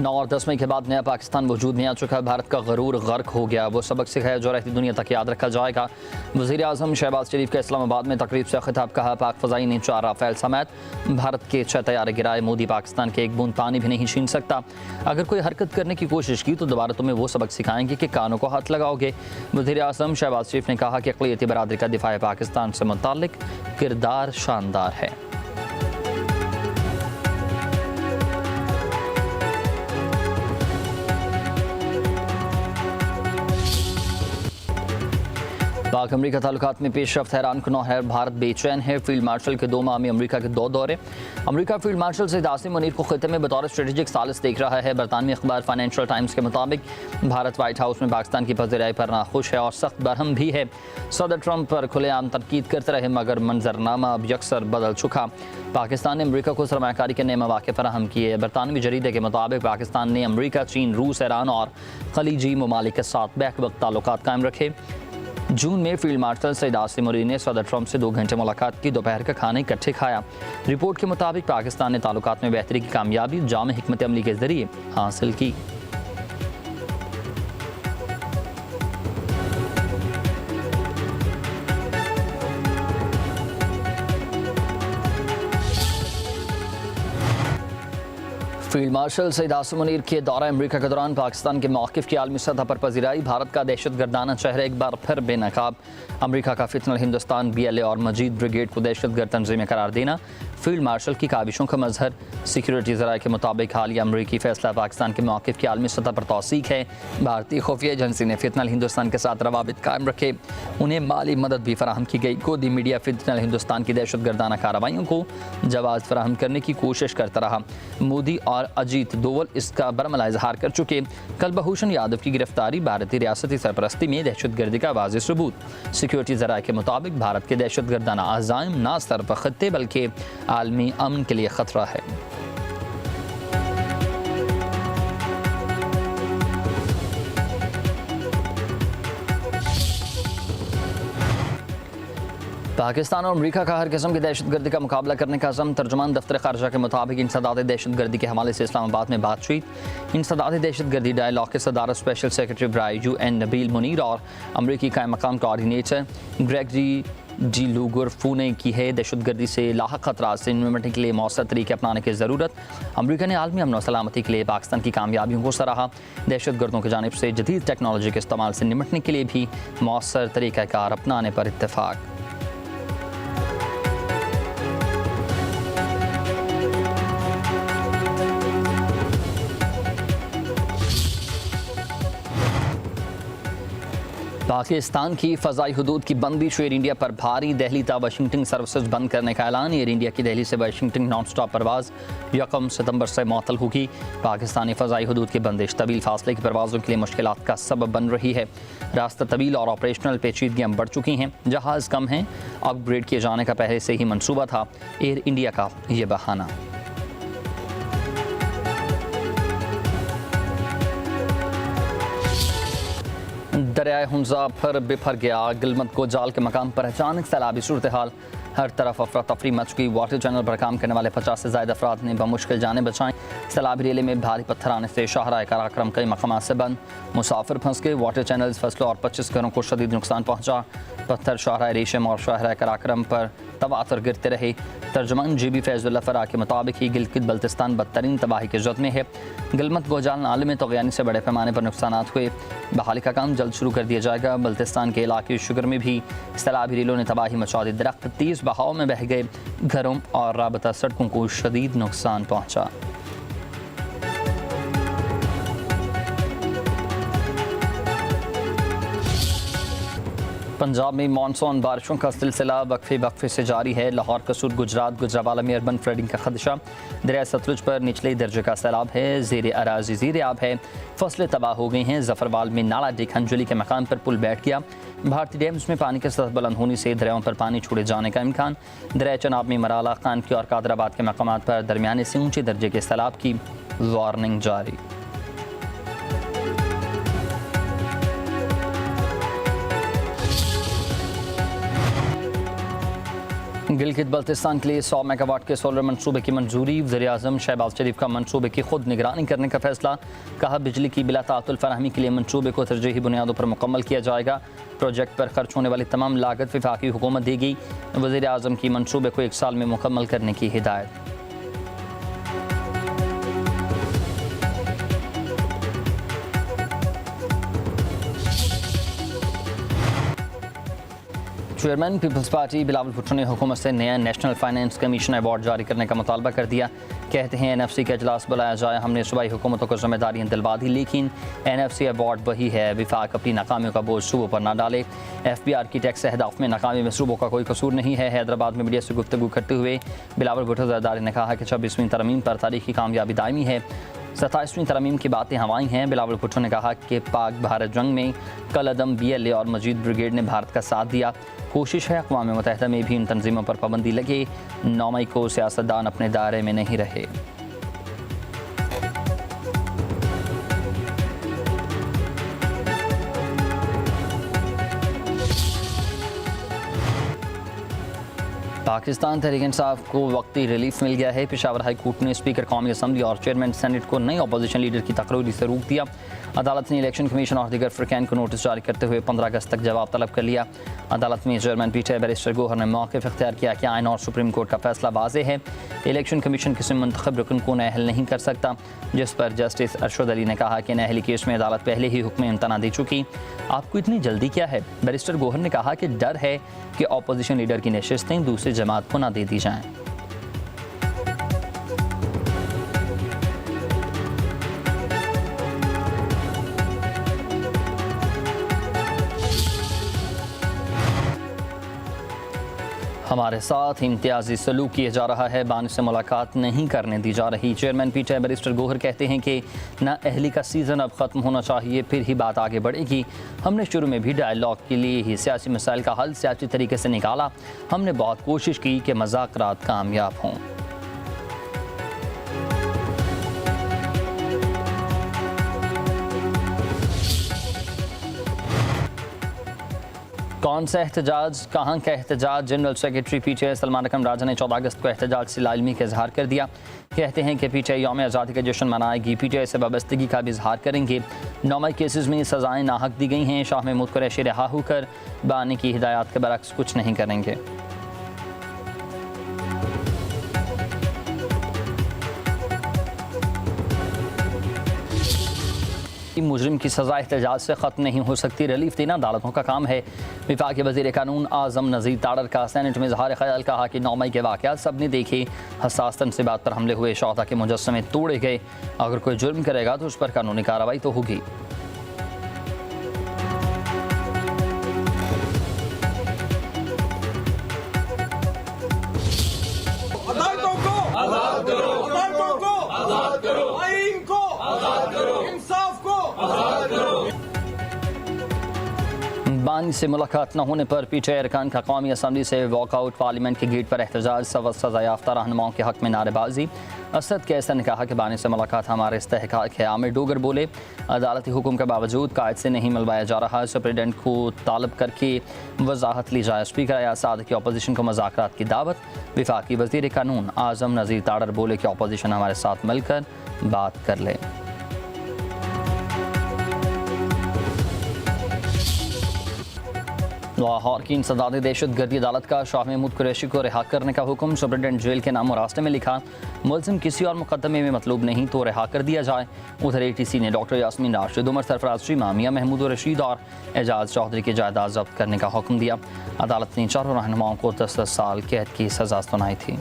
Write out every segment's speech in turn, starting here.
9 और 10 मई के बाद नया पाकिस्तान वजूद में आ चुका है। भारत का गरूर गर्क हो गया, वो सबक सिखाया जो रहती दुनिया तक याद रखा जाएगा। वज़ीर आज़म शहबाज शरीफ का इस्लामाबाद में तकरीब से खिताब, कहा पाक फ़ज़ाई ने 4 राफ़ेल समेत भारत के 6 तैयारे गिराए। मोदी पाकिस्तान के एक बूंद पानी भी नहीं छीन सकता। अगर कोई हरकत करने की कोशिश की तो दोबारा तुम्हें वो सबक सिखाएंगे कि कानों को हाथ लगाओगे। वज़ीर आज़म शहबाज शरीफ ने कहा कि अक़लियती बरादरी का दिफ़ा पाकिस्तान से मुताल्लिक़ किरदार शानदार है। पाक अमरीका ताल्लुकात में पेशरफ्त हैरानकुन है। भारत बेचैन है। फील्ड मार्शल के 2 माह में अमरीका के 2 दौरे। अमरीका फील्ड मार्शल सईद आसिम मुनीर को खिते में बतौर स्ट्रेटेजिक सालिस देख रहा है। बरतानवी अखबार फाइनेंशियल टाइम्स के मुताबिक भारत व्हाइट हाउस में पाकिस्तान की पज़ीराई पर नाखुश है और सख्त बरहम भी है। सदर ट्रंप पर खुलेआम तनकीद करते रहे मगर मंजरनामा अब यकसर बदल चुका। पाकिस्तान ने अमरीका को सरमायाकारी के नए मौके फराहम किए। बरतानवी जरीदे के मुताबिक पाकिस्तान ने अमरीका, चीन, रूस, ईरान और खलीजी ममालिक के साथ बैक वक्त ताल्लुकात कायम रखे। जून में फील्ड मार्शल सईद आसिम मुनीर ने सदर ट्रंप से 2 घंटे मुलाकात की। दोपहर का खाना इकट्ठे खाया। रिपोर्ट के मुताबिक पाकिस्तान ने ताल्लुकात में बेहतरी की कामयाबी जामे हिकमत अमली के जरिए हासिल की। फील्ड मार्शल सईद आसिम मुनीर के दौरा अमरीका के दौरान पाकिस्तान के मौक़िफ़ की आलमी सतह पर पज़ीराई। भारत का दहशतगर्दाना चेहरा एक बार फिर बेनकाब। अमरीका का फितनल हिंदुस्तान, BLA और मजीद ब्रिगेड को दहशतगर्द तंजीमें करार देना फील्ड मार्शल की काबिशों का मजहर। सिक्योरिटी ज़राए के मुताबिक हालिया अमरीकी फैसला पाकिस्तान के मौक़िफ़ की आलमी सतह पर तौसीक है। भारतीय खुफिया एजेंसी ने फितनल हिंदुस्तान के साथ रवाबित कायम रखे। उन्हें माली मदद भी फराहम की गई। गोदी मीडिया फितनल हिंदुस्तान की दहशतगर्दाना कार्रवाइयों को जवाब फराहम करने की कोशिश करता रहा। मोदी और अजीत दोवल इसका बरमला इजहार कर चुके। कलभूषण यादव की गिरफ्तारी भारतीय रियासती सरपरस्ती में दहशतगर्दी का वाज़ेह सबूत। सिक्योरिटी ज़राए के मुताबिक भारत के दहशतगर्दाना अज़ाइम न सिर्फ खत्ते बल्कि आलमी अमन के लिए ख़तरा है। पाकिस्तान और अमरीका का हर किस्म की दहशतगर्दी का मुकाबला करने का अज़म। तर्जुमान दफ्तर ख़ारजा के मुताबिक इंसदाद दहशतगर्दी के हवाले से इस्लामाबाद में बातचीत। इंसदाद दहशतगर्दी डायलॉग के सदारत स्पेशल सेक्रेटरी बराए UN नबील मुनीर और अमरीकी कायम मकाम कोऑर्डिनेटर ग्रेगरी जी लूगुरफू ने की है। दहशतगर्दी से लाहक खतरा से निपटने के लिए मौसर तरीके अपनाने की ज़रूरत। अमरीका ने आलमी अमन और सलामती के लिए पाकिस्तान की कामयाबियों को सराहा। दहशतगर्दों की जानिब से जदीद टेक्नोलॉजी के इस्तेमाल से निपटने के लिए भी मौसर तरीक़ाकार अपनाने पर इत्तेफाक। पाकिस्तान की फ़ज़ाई हदूद की बंदिश। एयर इंडिया पर भारी। दिल्ली ता वाशिंगटन सर्विसेज बंद करने का ऐलान। एयर इंडिया की दिल्ली से वाशिंगटन नॉन स्टॉप परवाज़ 1 सितंबर से मअतल होगी। पाकिस्तानी फ़ज़ाई हदूद की बंदिश तवील फासले की परवाज़ों के लिए मुश्किलात का सबब बन रही है। रास्ता तवील और ऑपरेशनल पेचीदगियाँ बढ़ चुकी हैं। जहाज़ कम हैं। अपग्रेड किए जाने का पहले से ही मनसूबा था एयर इंडिया का ये बहाना। दरियाए हुंजा फिर बिफर गया। गिलमत गोजाल के मकाम पर अचानक सैलाबी सूरत हाल। हर तरफ अफरा तफरी मच गई। वाटर चैनल पर काम करने वाले 50 से ज़ायद अफराद ने बमुश्किल जानें बचाएं। सैलाबी रेले में भारी पत्थर आने से शाहराह कराक्रम कई मकामात से बंद। मुसाफिर फंस गए। वाटर चैनल्स, फसलों और 25 घरों को शदीद नुकसान पहुँचा। पत्थर शाहराह रेशम और शाहराह कराक्रम पर तवातर गिरते रहे। तर्जुमान GB फैज़ुल्लाह फरा के मुताबिक ही गिलगित बल्तिस्तान बदतरीन तबाही के जद में है। गिलमत गोजाल नाले में तग़यानी से बड़े पैमाने पर नुकसान हुए। बहाली का काम जल्द शुरू कर दिया जाएगा। बल्तिस्तान के इलाके शुगर में भी सैलाबी रेलों ने तबाही मचा दी। दरख्त तेज़ बहाव में बह गए। घरों और राबता सड़कों को शदीद नुकसान पहुँचा। पंजाब में मानसून बारिशों का सिलसिला वक्फे से जारी है। लाहौर, कसूर, गुजरात, गुजरावाला में अर्बन फ्लडिंग का खदशा। दरिया सतलुज पर निचले दर्जे का सैलाब है। ज़ेर अराज़ी ज़ीर आब है। फसलें तबाह हो गई हैं। जफरवाल में नाला डिक हंजुली के मकान पर पुल बैठ गया। भारतीय डैम्स में पानी की सतह बुलंद होने से दरियाओं पर पानी छोड़े जाने का इम्कान। दरिया चनाब में मराला, खान की और कादराबाद के मकामात पर दरमियाने से ऊँचे दर्जे के सैलाब की वार्निंग जारी। गिलगित बल्तिस्तान के लिए 100 मेगावाट के सोलर मंसूबे की मंजूरी। वज़ीर-ए-आज़म शहबाज शरीफ का मंसूबे की खुद निगरानी करने का फैसला। कहा बिजली की बिला तातुल फराहमी के लिए मंसूबे को तरजीही बुनियादों पर मुकम्मल किया जाएगा। प्रोजेक्ट पर खर्च होने वाली तमाम लागत वफाकी हुकूमत देगी। वज़ीर-ए-आज़म की मंसूबे को 1 साल में मुकम्मल करने की हिदायत। चेयरमैन पीपल्स पार्टी बिलावल भुट्टो ने हुकूमत से नया नेशनल फाइनेंस कमीशन अवार्ड जारी करने का मुतालबा कर दिया। कहते हैं NFC का इजलास बुलाया जाए, हमने सूबाई हुकूमतों को जिम्मेदारियां दिलवा दी, लेकिन NFC अवार्ड वही है, विफाक अपनी नाकामियों का बोझ सूबों पर ना डाले। FBR की टैक्स अहदाफ में नाकामी में सूबों का कोई कसूर नहीं है। हैदराबाद में मीडिया से गुफ्तगू करते हुए बिलावल भुट्टो ज़रदारी ने कहा कि 26वीं तरमीम पर तारीखी कामयाबी दायमी है, 27वीं तरमीम की बातें हवाई हैं। बिलावल भुट्टो ने कहा कि पाक भारत जंग में कलअदम BLA और मजीद ब्रिगेड ने भारत का साथ दिया। कोशिश है अक़वाम मुत्तहिदा में भी इन तंजीमों पर पाबंदी लगे। 9 मई को सियासतदान अपने दायरे में नहीं रहे। पाकिस्तान तहरीक इंसाफ को वक्ती रिलीफ मिल गया है। पेशावर हाई कोर्ट ने स्पीकर कौमी असम्बली और चेयरमैन सेनेट को नई अपोजिशन लीडर की तकरीरी से रोक दिया। अदालत ने इलेक्शन कमीशन और दीगर फ़रक़ैन को नोटिस जारी करते हुए 15 अगस्त तक जवाब तलब कर लिया। अदालत में चेयरमैन पीटीआई बैरिस्टर गोहर ने मौक़िफ़ इख्तियार किया कि आइन और सुप्रीम कोर्ट का फैसला वाज़ेह है, इलेक्शन कमीशन किसी मुंतखब रुकन को नाअहल नहीं कर सकता। जिस पर जस्टिस अरशद अली ने कहा कि नाअहली केस में अदालत पहले ही हुक्म इम्तना दे चुकी, आपको इतनी जल्दी क्या है। बैरिस्टर गोहर ने कहा कि डर है कि अपोजिशन लीडर की नशिस्तें दूसरी जमात को ना दे दी जाएँ। हमारे साथ इम्तियाजी सलूक किया जा रहा है, बानी से मुलाकात नहीं करने दी जा रही। चेयरमैन पीटीआई बैरिस्टर गोहर कहते हैं कि नाअहली का सीज़न अब ख़त्म होना चाहिए, फिर ही बात आगे बढ़ेगी। हमने शुरू में भी डायलॉग के लिए ही सियासी मसाइल का हल सियासी तरीके से निकाला। हमने बहुत कोशिश की कि मज़ाकरात कामयाब हों। कौन सा एहतजाज, कहाँ का एहतजाज। जनरल सेक्रेटरी पीटीआई सलमान अकरम राजा ने 14 अगस्त को एहतजाज से लाइलमी का इजहार कर दिया। कहते हैं कि पीटीआई यौम आज़ादी का जश्न मनाएगी, पीटीआई से वाबस्तगी का भी इजहार करेंगे। 9 मई केसेस में सज़ाएँ नाहक दी गई हैं। शाह महमूद कुरैशी रिहा होकर बानी की हिदायत के बरक्स कुछ नहीं करेंगे। मुजरिम की सज़ा एहतजाज से ख़त्म नहीं हो सकती, रिलीफ देना अदालतों का काम है। विफाक वज़ीर कानून आज़म नज़ीर ताड़र का सेनेट में इज़हार ख़याल, कहा कि 9 मई के वाक़यात सब ने देखे। हसास तनसीबात पर हमले हुए, शोहदा के मुजस्समे तोड़े गए। अगर कोई जुर्म करेगा तो उस पर कानूनी कार्रवाई तो होगी। बानी से मुलाकात न होने पर पीटीआई अरकान का कौमी असम्बली से वॉकआउट, पार्लियामेंट के गेट पर एहतजाज, सज़ा याफ्ता रहनुमाओं के हक़ में नारेबाजी। असद कैसर ने कहा कि बानी से मुलाकात हमारे इस्तेहकाक है। आमिर डोगर बोले अदालती हुक्म के बावजूद कायद से नहीं मिलवाया जा रहा, सुप्रीडेंट को तालब करके वजाहत ली जाए। स्पीकर अयाज सादिक की अपोजिशन को मुज़ाकरात की दावत। विफाकी वज़ीर कानून आज़म नज़ीर ताड़र बोले कि अपोजिशन हमारे साथ मिलकर बात कर ले। लाहौर की इंसदादी दहशतगर्दी अदालत का शाह महमूद कुरैशी को रिहा करने का हुक्म। सुप्रीडेंट जेल के नाम और रास्ते में लिखा, मुलजिम किसी और मुकदमे में मतलूब नहीं तो रिहा कर दिया जाए। उधर ATC ने डॉक्टर यास्मीन राशिद, उमर सरफराज शीमा, मियां महमूद रशीद और एजाज चौधरी की जायदाद जब्त करने का हुक्म दिया। अदालत ने चारों रहनुमाओं को 10 साल कैद की सजा सुनाई थी।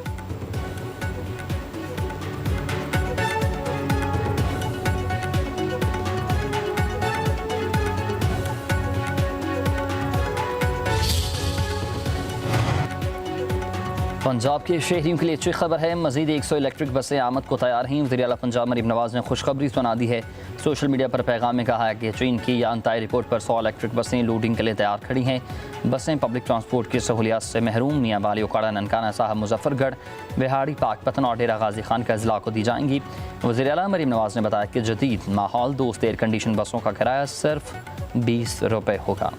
पंजाब के शहरियों के लिए अच्छी खबर है, मजीद 100 इलेक्ट्रिक बसें आमद को तैयार हैं। वज़ीर आला पंजाब मरीम नवाज़ ने खुशखबरी सुना दी है। सोशल मीडिया पर पैगाम में कहा है कि चीन की यांताई रिपोर्ट पर 100 इलेक्ट्रिक बसें लोडिंग के लिए तैयार खड़ी हैं। बसें पब्लिक ट्रांसपोर्ट की सहूलियात से महरूम मियाँ बाली, उकाड़ा, ननकाना साहब, मुजफ्फरगढ़, बिहाड़ी, पाकपतन और डेरा गाजी खान का अजला को दी जाएंगी। वज़ीर आला मरीम नवाज़ ने बताया कि जदीद माहौल दोस्त एयर कंडीशन बसों का किराया सिर्फ 20 रुपये होगा।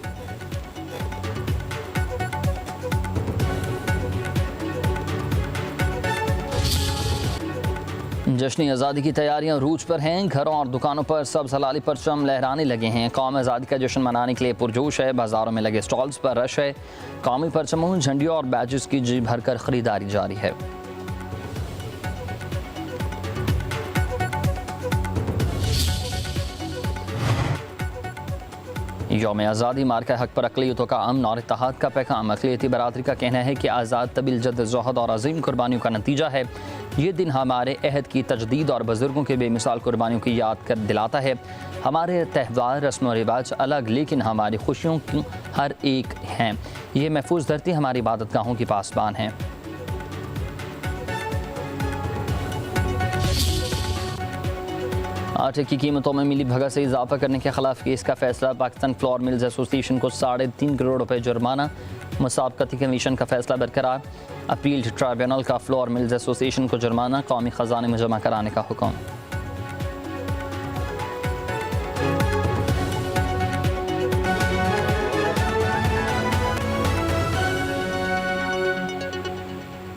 जश्न आज़ादी की तैयारियां रूज पर हैं। घरों और दुकानों पर सब्ज़ हलाली परचम लहराने लगे हैं। कौम आज़ादी का जश्न मनाने के लिए पुरजोश है। बाज़ारों में लगे स्टॉल्स पर रश है। कौमी परचमों, झंडियों और बैजेस की जी भरकर ख़रीदारी जारी है। यौम आज़ादी मार्का हक पर अक़लियतों का अमन और इत्तेहाद का पैगाम। अक़लियती बरादरी का कहना है कि आज़ाद तबील जद्दोजहद और अज़ीम कुर्बानियों का नतीजा है। ये दिन हमारे अहद की तजदीद और बुज़ुर्गों के बेमिसाल कुर्बानियों की याद कर दिलाता है। हमारे त्यौहार, रस्म व रिवाज अलग, लेकिन हमारी खुशियों की हर एक हैं। ये महफूज धरती हमारी इबादतगाहों की पासबान है। आटे की कीमतों में मिली भगत से इजाफा करने के खिलाफ केस का फैसला। पाकिस्तान फ्लोर मिल्स एसोसिएशन को 3.5 करोड़ रुपए जुर्माना। मुसाबकती कमीशन का फैसला बरकरार। अपील ट्राइब्यूनल का फ्लोर मिल्स एसोसिएशन को जुर्माना कौमी ख़जाने में जमा कराने का हुक्म।